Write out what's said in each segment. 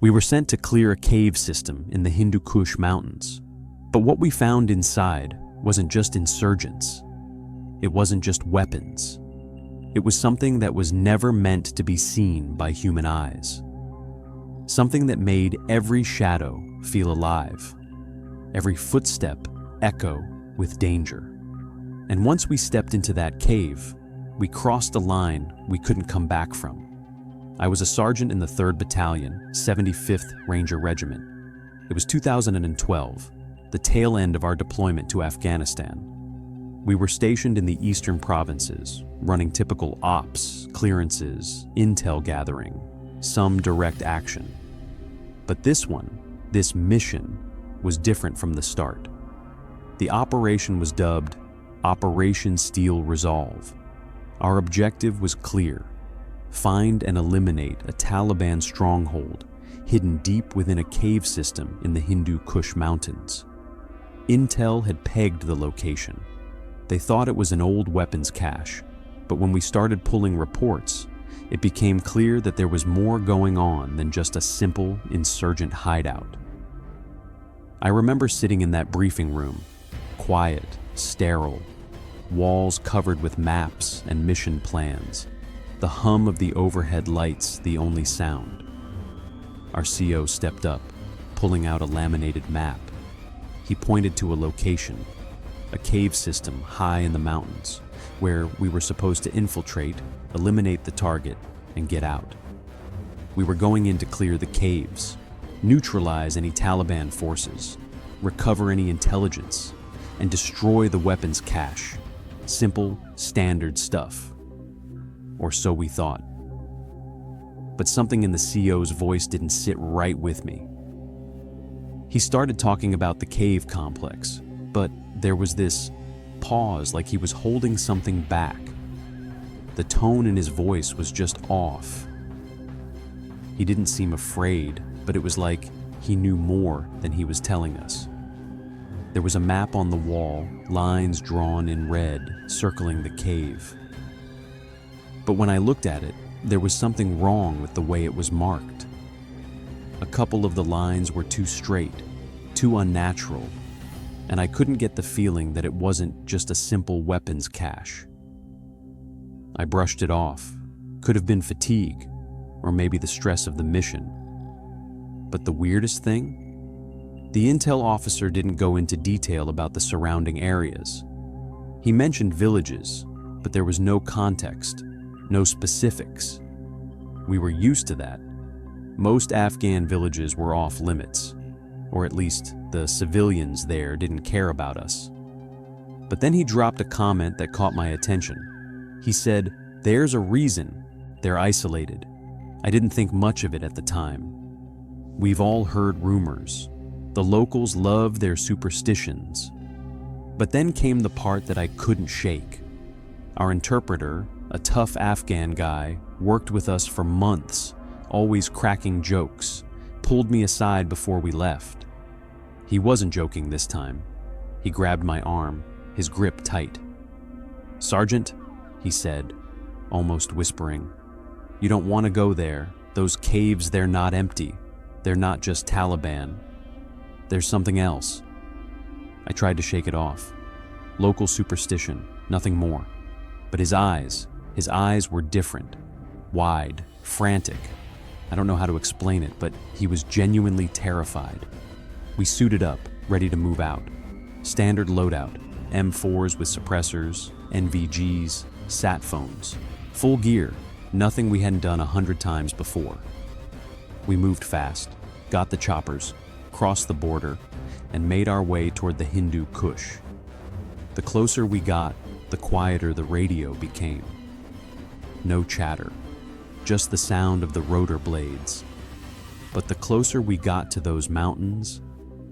We were sent to clear a cave system in the Hindu Kush mountains. But what we found inside wasn't just insurgents. It wasn't just weapons. It was something that was never meant to be seen by human eyes. Something that made every shadow feel alive, every footstep echo with danger. And once we stepped into that cave, we crossed a line we couldn't come back from. I was a sergeant in the 3rd Battalion, 75th Ranger Regiment. It was 2012, the tail end of our deployment to Afghanistan. We were stationed in the eastern provinces, running typical ops, clearances, intel gathering, some direct action. But this mission, was different from the start. The operation was dubbed Operation Steel Resolve. Our objective was clear: find and eliminate a Taliban stronghold hidden deep within a cave system in the Hindu Kush mountains. Intel had pegged the location. They thought it was an old weapons cache, but when we started pulling reports, it became clear that there was more going on than just a simple insurgent hideout. I remember sitting in that briefing room, quiet, sterile, walls covered with maps and mission plans, the hum of the overhead lights the only sound. Our CO stepped up, pulling out a laminated map. He pointed to a location, a cave system high in the mountains, where we were supposed to infiltrate, eliminate the target, and get out. We were going in to clear the caves, neutralize any Taliban forces, recover any intelligence, and destroy the weapons cache. Simple, standard stuff. Or so we thought. But something in the CO's voice didn't sit right with me. He started talking about the cave complex, but there was this pause, like he was holding something back. The tone in his voice was just off. He didn't seem afraid, but it was like he knew more than he was telling us. There was a map on the wall, lines drawn in red, circling the cave. But when I looked at it, there was something wrong with the way it was marked. A couple of the lines were too straight, too unnatural, and I couldn't get the feeling that it wasn't just a simple weapons cache. I brushed it off. Could have been fatigue, or maybe the stress of the mission. But the weirdest thing? The intel officer didn't go into detail about the surrounding areas. He mentioned villages, but there was no context, no specifics. We were used to that. Most Afghan villages were off limits, or at least the civilians there didn't care about us. But then he dropped a comment that caught my attention. He said, "There's a reason they're isolated." I didn't think much of it at the time. We've all heard rumors. The locals love their superstitions. But then came the part that I couldn't shake. Our interpreter, a tough Afghan guy, worked with us for months, always cracking jokes, pulled me aside before we left. He wasn't joking this time. He grabbed my arm, his grip tight. "Sergeant," he said, almost whispering, "you don't want to go there. Those caves, they're not empty. They're not just Taliban. There's something else." I tried to shake it off. Local superstition, nothing more. But his eyes were different, wide, frantic. I don't know how to explain it, but he was genuinely terrified. We suited up, ready to move out. Standard loadout, M4s with suppressors, NVGs, sat phones. Full gear, nothing we hadn't done 100 times before. We moved fast, got the choppers, crossed the border, and made our way toward the Hindu Kush. The closer we got, the quieter the radio became. No chatter, just the sound of the rotor blades. But the closer we got to those mountains,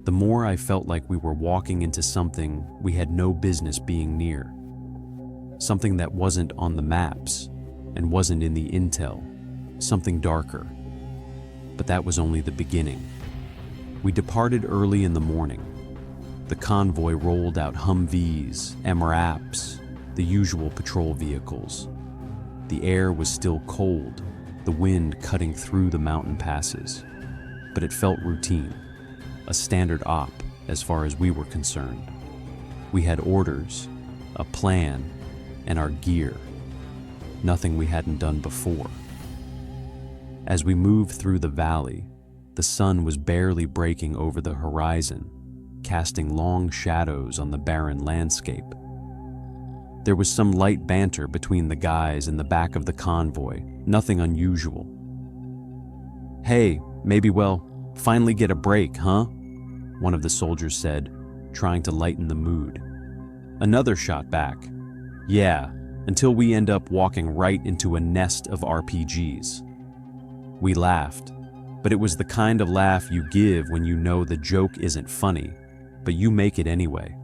the more I felt like we were walking into something we had no business being near. Something that wasn't on the maps and wasn't in the intel, something darker. But that was only the beginning. We departed early in the morning. The convoy rolled out Humvees, MRAPs, the usual patrol vehicles. The air was still cold, the wind cutting through the mountain passes. but it felt routine, a standard op as far as we were concerned. We had orders, a plan, and our gear. Nothing we hadn't done before. As we moved through the valley, the sun was barely breaking over the horizon, casting long shadows on the barren landscape. There was some light banter between the guys in the back of the convoy, nothing unusual. "Hey, maybe we'll finally get a break, huh?" one of the soldiers said, trying to lighten the mood. Another shot back, "Yeah, until we end up walking right into a nest of RPGs." We laughed, but it was the kind of laugh you give when you know the joke isn't funny, but you make it anyway.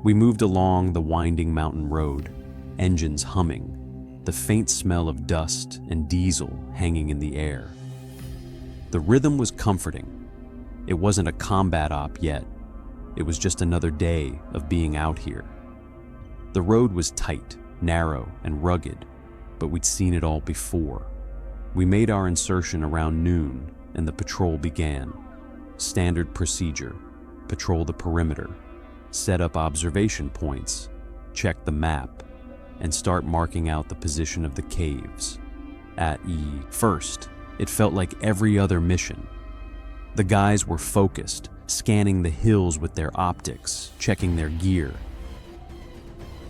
We moved along the winding mountain road, engines humming, the faint smell of dust and diesel hanging in the air. The rhythm was comforting. It wasn't a combat op yet. It was just another day of being out here. The road was tight, narrow, and rugged, but we'd seen it all before. We made our insertion around noon, and the patrol began. Standard procedure: patrol the perimeter, set up observation points, check the map, and start marking out the position of the caves. At first, it felt like every other mission. The guys were focused, scanning the hills with their optics, checking their gear.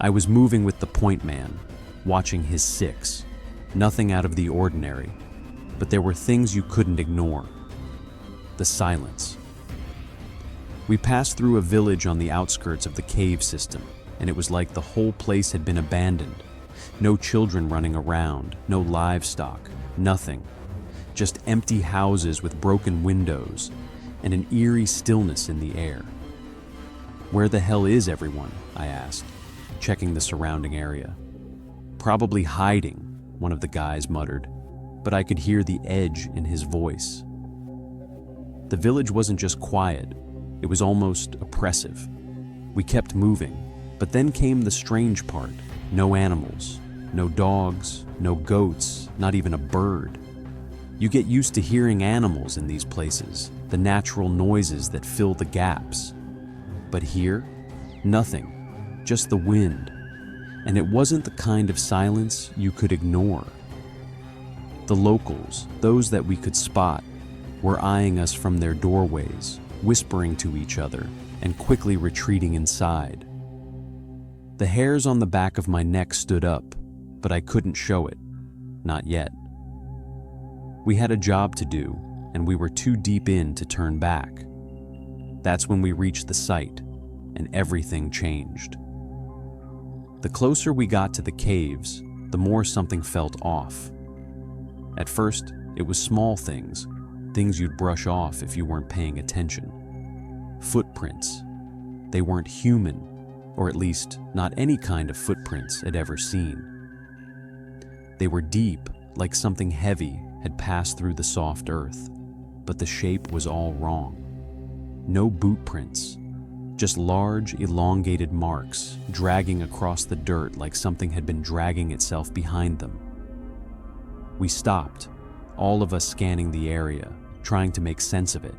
I was moving with the point man, watching his six. Nothing out of the ordinary, but there were things you couldn't ignore. The silence. We passed through a village on the outskirts of the cave system, and it was like the whole place had been abandoned. No children running around, no livestock, nothing. Just empty houses with broken windows and an eerie stillness in the air. "Where the hell is everyone?" I asked, checking the surrounding area. "Probably hiding," one of the guys muttered, but I could hear the edge in his voice. The village wasn't just quiet, it was almost oppressive. We kept moving, but then came the strange part. No animals, no dogs, no goats, not even a bird. You get used to hearing animals in these places, the natural noises that fill the gaps. But here, nothing, just the wind. And it wasn't the kind of silence you could ignore. The locals, those that we could spot, were eyeing us from their doorways, whispering to each other, and quickly retreating inside. The hairs on the back of my neck stood up, but I couldn't show it. Not yet. We had a job to do, and we were too deep in to turn back. That's when we reached the site, and everything changed. The closer we got to the caves, the more something felt off. At first, it was small things you'd brush off if you weren't paying attention. Footprints. They weren't human, or at least not any kind of footprints I'd ever seen. They were deep, like something heavy had passed through the soft earth, but the shape was all wrong. No boot prints, just large, elongated marks dragging across the dirt like something had been dragging itself behind them. We stopped, all of us scanning the area, trying to make sense of it.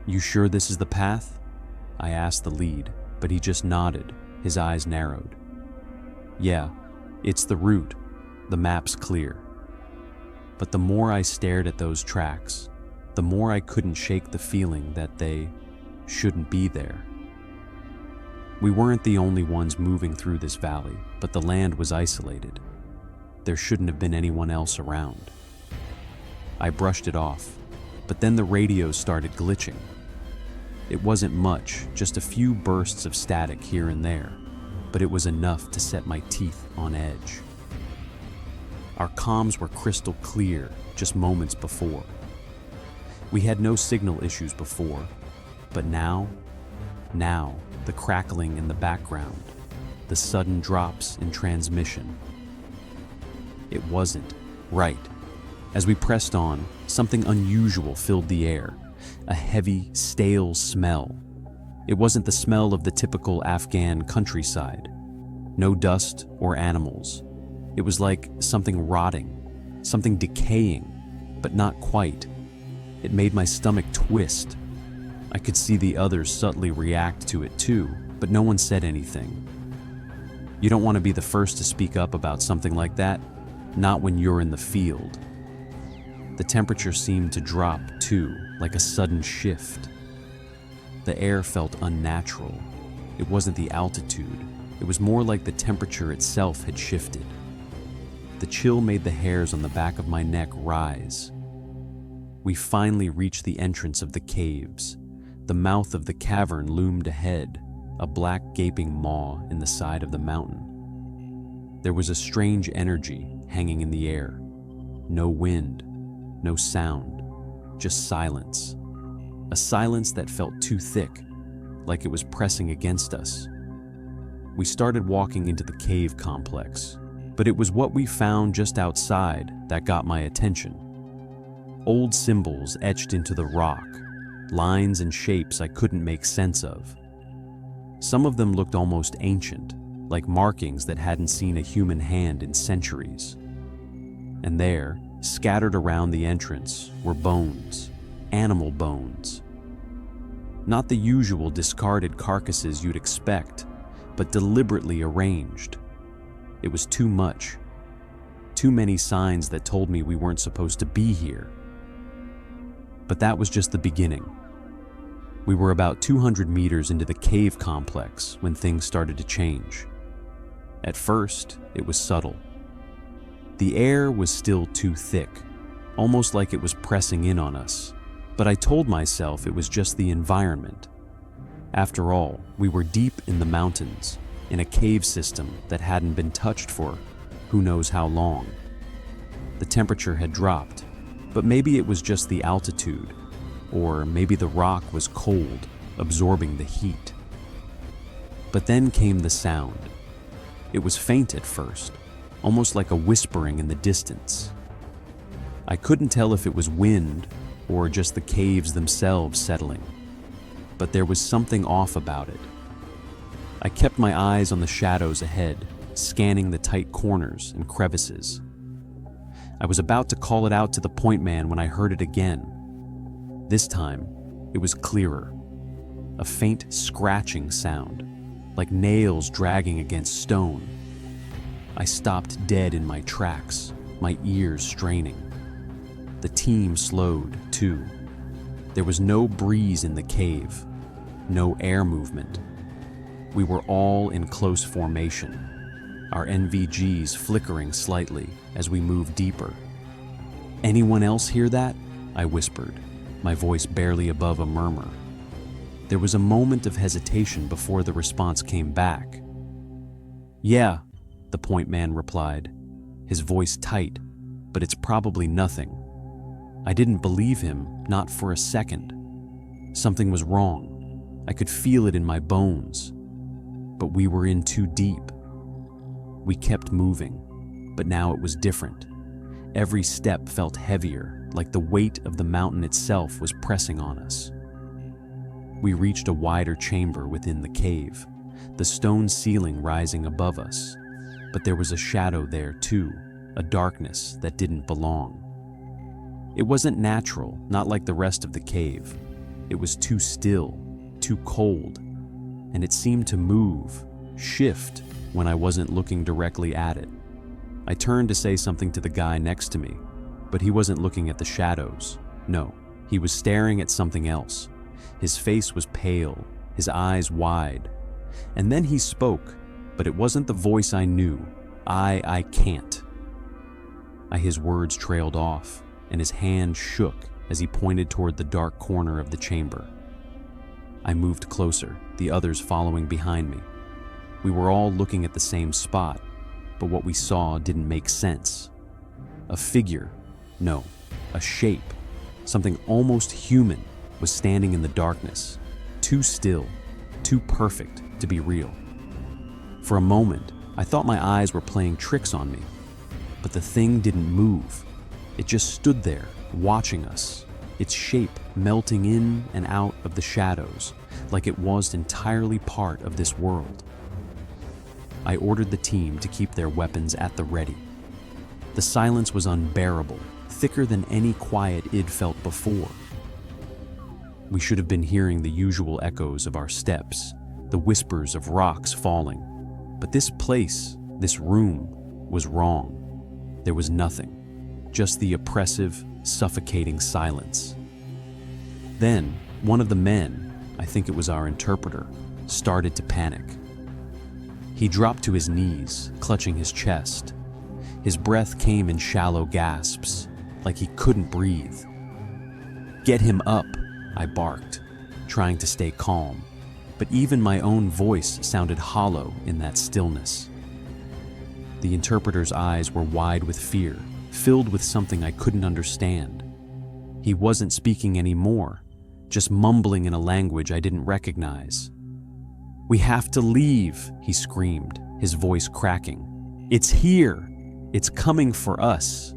"You sure this is the path?" I asked the lead, but he just nodded, his eyes narrowed. "Yeah, it's the route. The map's clear." But the more I stared at those tracks, the more I couldn't shake the feeling that they shouldn't be there. We weren't the only ones moving through this valley, but the land was isolated. There shouldn't have been anyone else around. I brushed it off, but then the radio started glitching. It wasn't much, just a few bursts of static here and there, but it was enough to set my teeth on edge. Our comms were crystal clear just moments before. We had no signal issues before, but now, the crackling in the background, the sudden drops in transmission. It wasn't right. As we pressed on, something unusual filled the air, a heavy, stale smell. It wasn't the smell of the typical Afghan countryside. No dust or animals. It was like something rotting, something decaying, but not quite. It made my stomach twist. I could see the others subtly react to it too, but no one said anything. You don't want to be the first to speak up about something like that, not when you're in the field. The temperature seemed to drop too, like a sudden shift. The air felt unnatural. It wasn't the altitude. It was more like the temperature itself had shifted. The chill made the hairs on the back of my neck rise. We finally reached the entrance of the caves. The mouth of the cavern loomed ahead, a black gaping maw in the side of the mountain. There was a strange energy hanging in the air. No wind, no sound, just silence. A silence that felt too thick, like it was pressing against us. We started walking into the cave complex, but it was what we found just outside that got my attention. Old symbols etched into the rock, lines and shapes I couldn't make sense of. Some of them looked almost ancient, like markings that hadn't seen a human hand in centuries. And there, scattered around the entrance, were bones, animal bones. Not the usual discarded carcasses you'd expect, but deliberately arranged. It was too much. Too many signs that told me we weren't supposed to be here. But that was just the beginning. We were about 200 meters into the cave complex when things started to change. At first, it was subtle. The air was still too thick, almost like it was pressing in on us. But I told myself it was just the environment. After all, we were deep in the mountains, in a cave system that hadn't been touched for who knows how long. The temperature had dropped, but maybe it was just the altitude, or maybe the rock was cold, absorbing the heat. But then came the sound. It was faint at first, almost like a whispering in the distance. I couldn't tell if it was wind or just the caves themselves settling, but there was something off about it. I kept my eyes on the shadows ahead, scanning the tight corners and crevices. I was about to call it out to the point man when I heard it again. This time, it was clearer. A faint scratching sound, like nails dragging against stone. I stopped dead in my tracks, my ears straining. The team slowed, too. There was no breeze in the cave, no air movement. We were all in close formation, our NVGs flickering slightly as we moved deeper. "Anyone else hear that?" I whispered, my voice barely above a murmur. There was a moment of hesitation before the response came back. "Yeah," the point man replied, his voice tight, "but it's probably nothing." I didn't believe him, not for a second. Something was wrong. I could feel it in my bones. But we were in too deep. We kept moving, but now it was different. Every step felt heavier, like the weight of the mountain itself was pressing on us. We reached a wider chamber within the cave, the stone ceiling rising above us. But there was a shadow there too, a darkness that didn't belong. It wasn't natural, not like the rest of the cave. It was too still, too cold, and it seemed to move, shift, when I wasn't looking directly at it. I turned to say something to the guy next to me, but he wasn't looking at the shadows. No, he was staring at something else. His face was pale, his eyes wide. And then he spoke, but it wasn't the voice I knew. I can't. His words trailed off, and his hand shook as he pointed toward the dark corner of the chamber. I moved closer, the others following behind me. We were all looking at the same spot, but what we saw didn't make sense. A figure, no, a shape, something almost human, was standing in the darkness, too still, too perfect to be real. For a moment, I thought my eyes were playing tricks on me, but the thing didn't move. It just stood there, watching us, its shape melting in and out of the shadows, like it was entirely part of this world. I ordered the team to keep their weapons at the ready. The silence was unbearable, thicker than any quiet I'd felt before. We should have been hearing the usual echoes of our steps, the whispers of rocks falling. But this place, this room, was wrong. There was nothing, just the oppressive, suffocating silence. Then, one of the men, I think it was our interpreter, started to panic. He dropped to his knees, clutching his chest. His breath came in shallow gasps, like he couldn't breathe. "Get him up," I barked, trying to stay calm, but even my own voice sounded hollow in that stillness. The interpreter's eyes were wide with fear, filled with something I couldn't understand. He wasn't speaking anymore, just mumbling in a language I didn't recognize. "We have to leave," he screamed, his voice cracking. "It's here! It's coming for us!"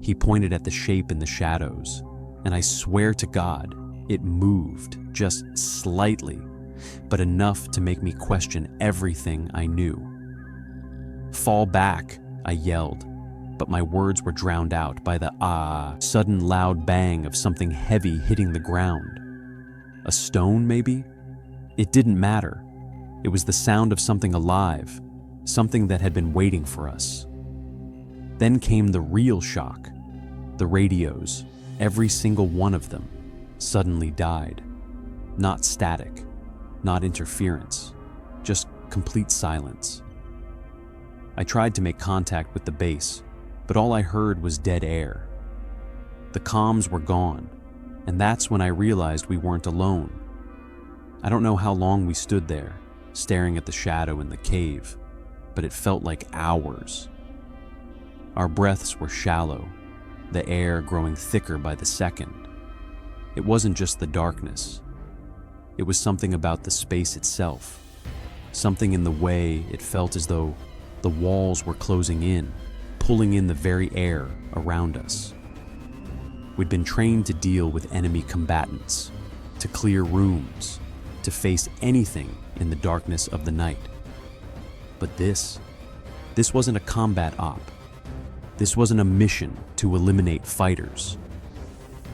He pointed at the shape in the shadows, and I swear to God, it moved, just slightly, but enough to make me question everything I knew. "Fall back," I yelled, but my words were drowned out by the sudden loud bang of something heavy hitting the ground. A stone, maybe? It didn't matter. It was the sound of something alive, something that had been waiting for us. Then came the real shock. The radios, every single one of them, suddenly died. Not static, not interference, just complete silence. I tried to make contact with the base, but all I heard was dead air. The comms were gone, and that's when I realized we weren't alone. I don't know how long we stood there, staring at the shadow in the cave, but it felt like hours. Our breaths were shallow, the air growing thicker by the second. It wasn't just the darkness. It was something about the space itself, something in the way it felt as though the walls were closing in, pulling in the very air around us. We'd been trained to deal with enemy combatants, to clear rooms, to face anything in the darkness of the night. But this wasn't a combat op. This wasn't a mission to eliminate fighters.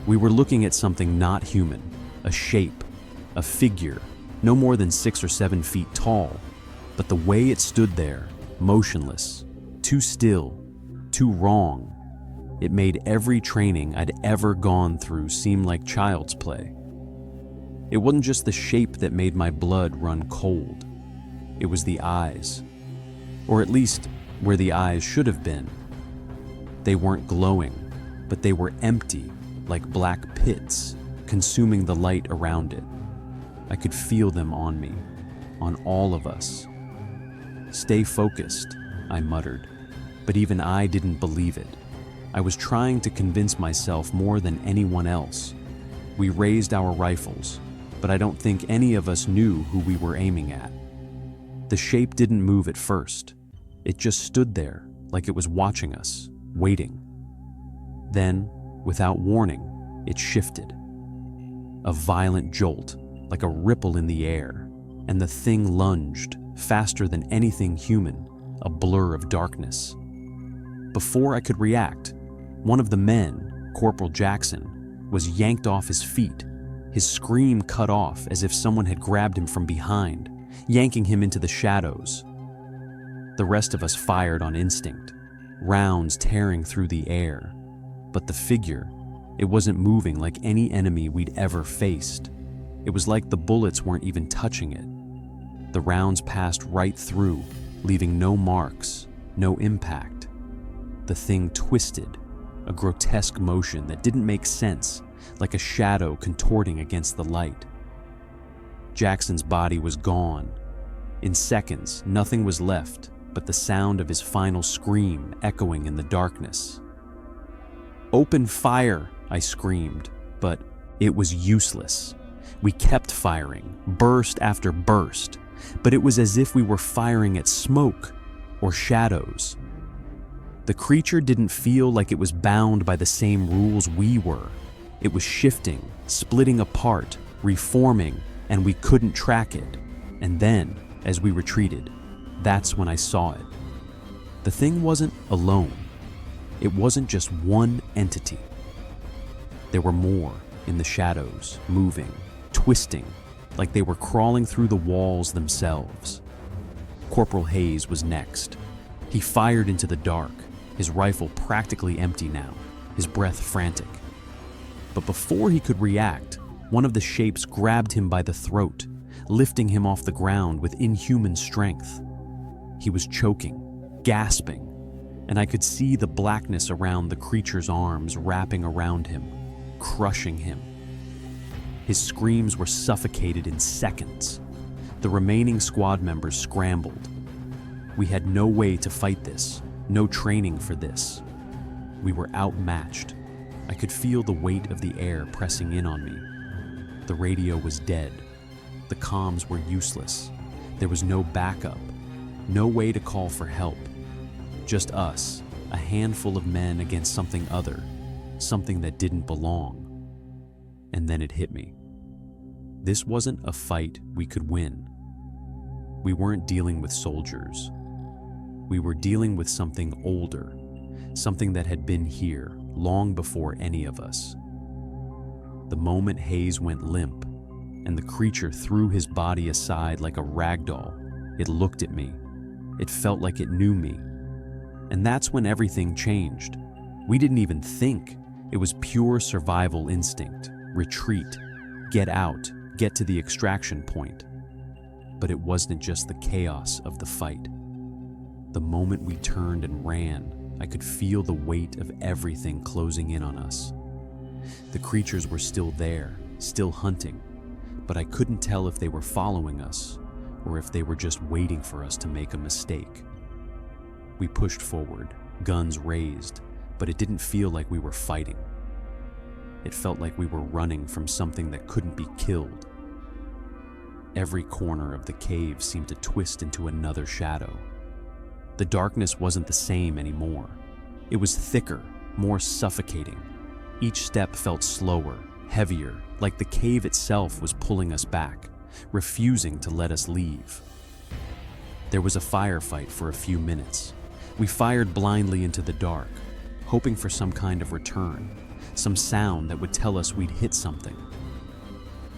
We were looking at something not human, a shape, a figure, no more than 6 or 7 feet tall, but the way it stood there, motionless, too still, too wrong, it made every training I'd ever gone through seem like child's play. It wasn't just the shape that made my blood run cold. It was the eyes, or at least where the eyes should have been. They weren't glowing, but they were empty, like black pits, consuming the light around it. I could feel them on me, on all of us. "Stay focused," I muttered, but even I didn't believe it. I was trying to convince myself more than anyone else. We raised our rifles, but I don't think any of us knew who we were aiming at. The shape didn't move at first. It just stood there, like it was watching us, waiting. Then, without warning, it shifted. A violent jolt, like a ripple in the air, and the thing lunged, faster than anything human, a blur of darkness. Before I could react, one of the men, Corporal Jackson, was yanked off his feet, his scream cut off as if someone had grabbed him from behind, yanking him into the shadows. The rest of us fired on instinct, rounds tearing through the air. But the figure, it wasn't moving like any enemy we'd ever faced. It was like the bullets weren't even touching it. The rounds passed right through, leaving no marks, no impact. The thing twisted, a grotesque motion that didn't make sense, like a shadow contorting against the light. Jackson's body was gone. In seconds, nothing was left but the sound of his final scream echoing in the darkness. "Open fire!" I screamed, but it was useless. We kept firing, burst after burst, but it was as if we were firing at smoke or shadows. The creature didn't feel like it was bound by the same rules we were. It was shifting, splitting apart, reforming, and we couldn't track it. And then, as we retreated, that's when I saw it. The thing wasn't alone. It wasn't just one entity. There were more, in the shadows, moving, twisting, like they were crawling through the walls themselves. Corporal Hayes was next. He fired into the dark, his rifle practically empty now, his breath frantic. But before he could react, one of the shapes grabbed him by the throat, lifting him off the ground with inhuman strength. He was choking, gasping, and I could see the blackness around the creature's arms wrapping around him, crushing him. His screams were suffocated in seconds. The remaining squad members scrambled. We had no way to fight this, no training for this. We were outmatched. I could feel the weight of the air pressing in on me. The radio was dead. The comms were useless. There was no backup, no way to call for help. Just us, a handful of men against something other, something that didn't belong. And then it hit me. This wasn't a fight we could win. We weren't dealing with soldiers. We were dealing with something older, something that had been here long before any of us. The moment Hayes went limp, and the creature threw his body aside like a rag doll, it looked at me. It felt like it knew me. And that's when everything changed. We didn't even think. It was pure survival instinct. Retreat. Get out. Get to the extraction point. But it wasn't just the chaos of the fight. The moment we turned and ran, I could feel the weight of everything closing in on us. The creatures were still there, still hunting, but I couldn't tell if they were following us or if they were just waiting for us to make a mistake. We pushed forward, guns raised, but it didn't feel like we were fighting. It felt like we were running from something that couldn't be killed. Every corner of the cave seemed to twist into another shadow. The darkness wasn't the same anymore. It was thicker, more suffocating. Each step felt slower, heavier, like the cave itself was pulling us back, refusing to let us leave. There was a firefight for a few minutes. We fired blindly into the dark, hoping for some kind of return, some sound that would tell us we'd hit something.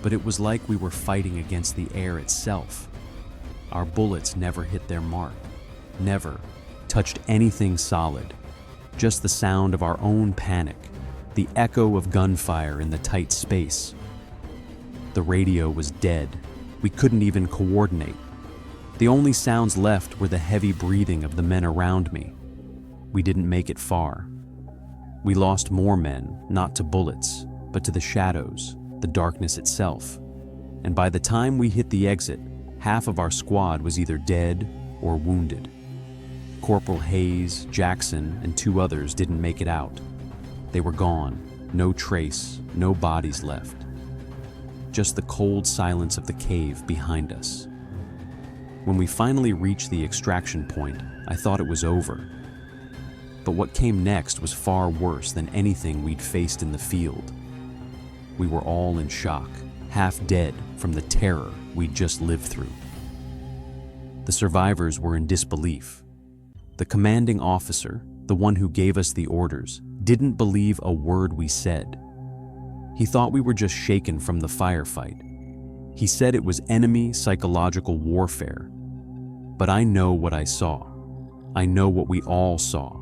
But it was like we were fighting against the air itself. Our bullets never hit their mark, never touched anything solid, just the sound of our own panic, the echo of gunfire in the tight space. The radio was dead. We couldn't even coordinate. The only sounds left were the heavy breathing of the men around me. We didn't make it far. We lost more men, not to bullets, but to the shadows, the darkness itself. And by the time we hit the exit, half of our squad was either dead or wounded. Corporal Hayes, Jackson, and 2 others didn't make it out. They were gone, no trace, no bodies left. Just the cold silence of the cave behind us. When we finally reached the extraction point, I thought it was over. But what came next was far worse than anything we'd faced in the field. We were all in shock, half dead from the terror we'd just lived through. The survivors were in disbelief. The commanding officer, the one who gave us the orders, didn't believe a word we said. He thought we were just shaken from the firefight. He said it was enemy psychological warfare. But I know what I saw. I know what we all saw.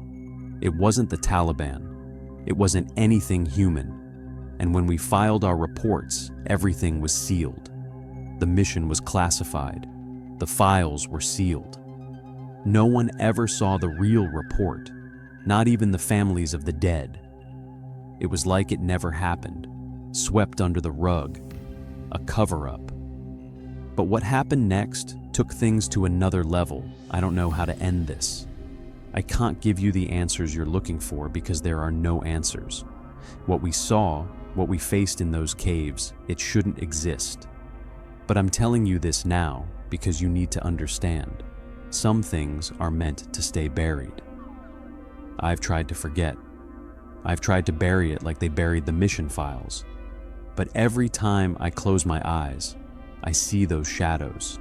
It wasn't the Taliban. It wasn't anything human. And when we filed our reports, everything was sealed. The mission was classified. The files were sealed. No one ever saw the real report, not even the families of the dead. It was like it never happened, swept under the rug, a cover-up. But what happened next took things to another level. I don't know how to end this. I can't give you the answers you're looking for because there are no answers. What we saw, what we faced in those caves, it shouldn't exist. But I'm telling you this now because you need to understand. Some things are meant to stay buried. I've tried to forget. I've tried to bury it like they buried the mission files. But every time I close my eyes, I see those shadows.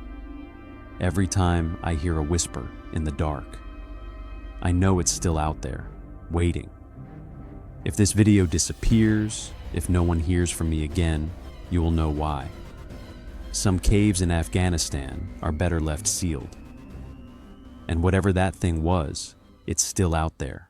Every time I hear a whisper in the dark, I know it's still out there, waiting. If this video disappears, If no one hears from me again, you will know why. Some caves in Afghanistan are better left sealed. And whatever that thing was, it's still out there.